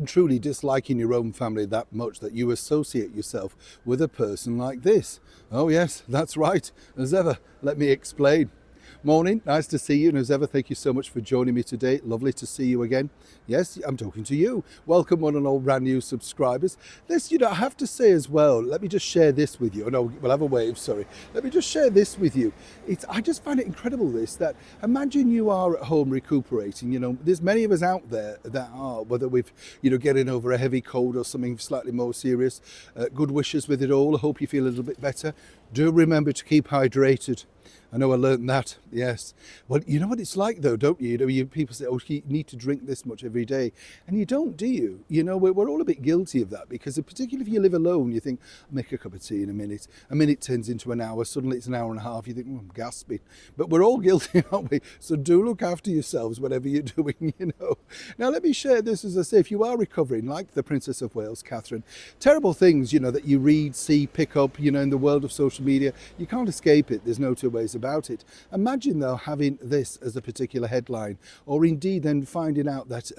truly disliking your own family that much that you associate yourself with a person like this? Oh yes, that's right. As ever, let me explain. Morning, nice to see you, and as ever, thank you so much for joining me today. Lovely to see you again. Yes, I'm talking to you. Welcome, one and all brand new subscribers. This, I have to say as well, let me just share this with you. Oh, no, we'll have a wave, sorry. Let me just share this with you. I just find it incredible, that imagine you are at home recuperating. There's many of us out there that are, whether we've, getting over a heavy cold or something slightly more serious. Good wishes with it all. I hope you feel a little bit better. Do remember to keep hydrated. I know I learned that, yes. Well, you know what it's like though, don't you? People say, oh, you need to drink this much every day. And you don't, do you? We're all a bit guilty of that because particularly if you live alone, you think, I'll make a cup of tea in a minute. A minute turns into an hour, suddenly it's an hour and a half. You think, I'm gasping. But we're all guilty, aren't we? So do look after yourselves, whatever you're doing, Now, let me share this, as I say, if you are recovering, like the Princess of Wales, Catherine, terrible things, that you read, see, pick up, in the world of social media, you can't escape it. There's no two ways about it. Imagine though having this as a particular headline, or indeed then finding out that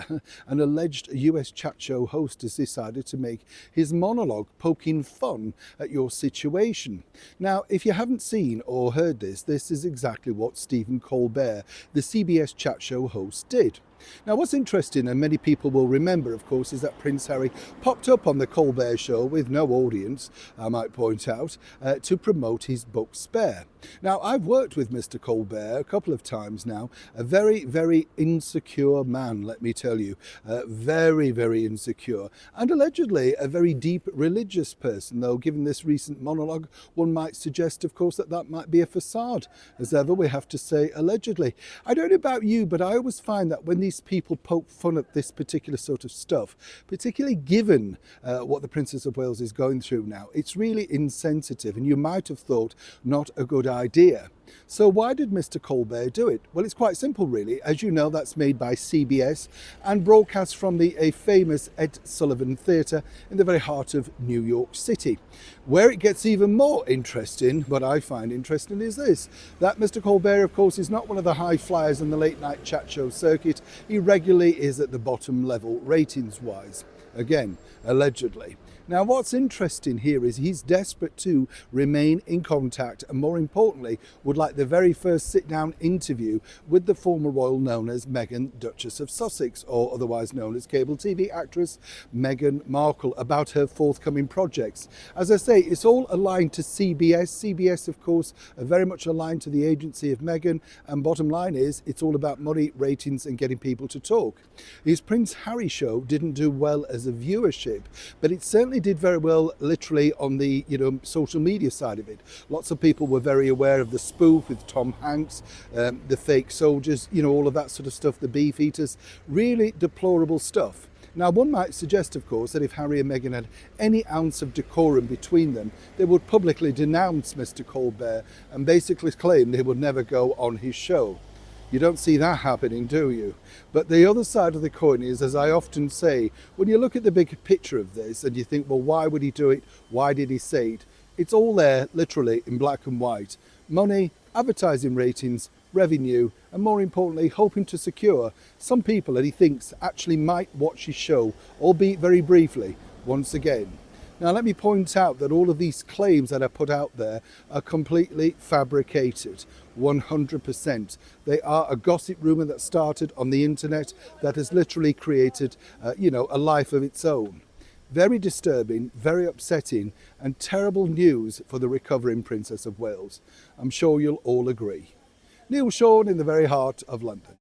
an alleged US chat show host has decided to make his monologue poking fun at your situation. Now, if you haven't seen or heard this is exactly what Stephen Colbert, the CBS chat show host, did. Now, what's interesting, and many people will remember, of course, is that Prince Harry popped up on the Colbert Show with no audience, I might point out, to promote his book Spare. Now, I've worked with Mr. Colbert a couple of times now, a very, very insecure man, let me tell you, very, very insecure, and allegedly a very deep religious person, though given this recent monologue, one might suggest, of course, that might be a facade. As ever, we have to say allegedly. I don't know about you, but I always find that when these people poke fun at this particular sort of stuff, particularly given what the Princess of Wales is going through now, it's really insensitive, and you might have thought not a good idea. So why did Mr. Colbert do it? Well, it's quite simple, really. As you know, that's made by CBS and broadcast from a famous Ed Sullivan Theatre in the very heart of New York City. Where it gets even more interesting, what I find interesting, is this, that Mr. Colbert, of course, is not one of the high flyers in the late night chat show circuit. He regularly is at the bottom level ratings-wise. Again, allegedly. Now, what's interesting here is he's desperate to remain in contact and, more importantly, would like the very first sit-down interview with the former royal known as Meghan, Duchess of Sussex, or otherwise known as cable TV actress Meghan Markle, about her forthcoming projects. As I say, it's all aligned to CBS. CBS, of course, are very much aligned to the agency of Meghan, and bottom line is it's all about money, ratings, and getting people to talk. His Prince Harry show didn't do well as a viewership, but it certainly did very well literally on the social media side of it. Lots of people were very aware of the spoof with Tom Hanks, the fake soldiers, all of that sort of stuff, the beef eaters, really deplorable stuff. Now, one might suggest, of course, that if Harry and Meghan had any ounce of decorum between them, they would publicly denounce Mr. Colbert and basically claim they would never go on his show. You don't see that happening, do you? But the other side of the coin is, as I often say, when you look at the big picture of this and you think, well, why would he do it? Why did he say it? It's all there, literally, in black and white. Money, advertising ratings, revenue, and more importantly, hoping to secure some people that he thinks actually might watch his show, albeit very briefly, once again. Now, let me point out that all of these claims that are put out there are completely fabricated, 100%. They are a gossip rumour that started on the internet that has literally created, a life of its own. Very disturbing, very upsetting, and terrible news for the recovering Princess of Wales. I'm sure you'll all agree. Neil Sean in the very heart of London.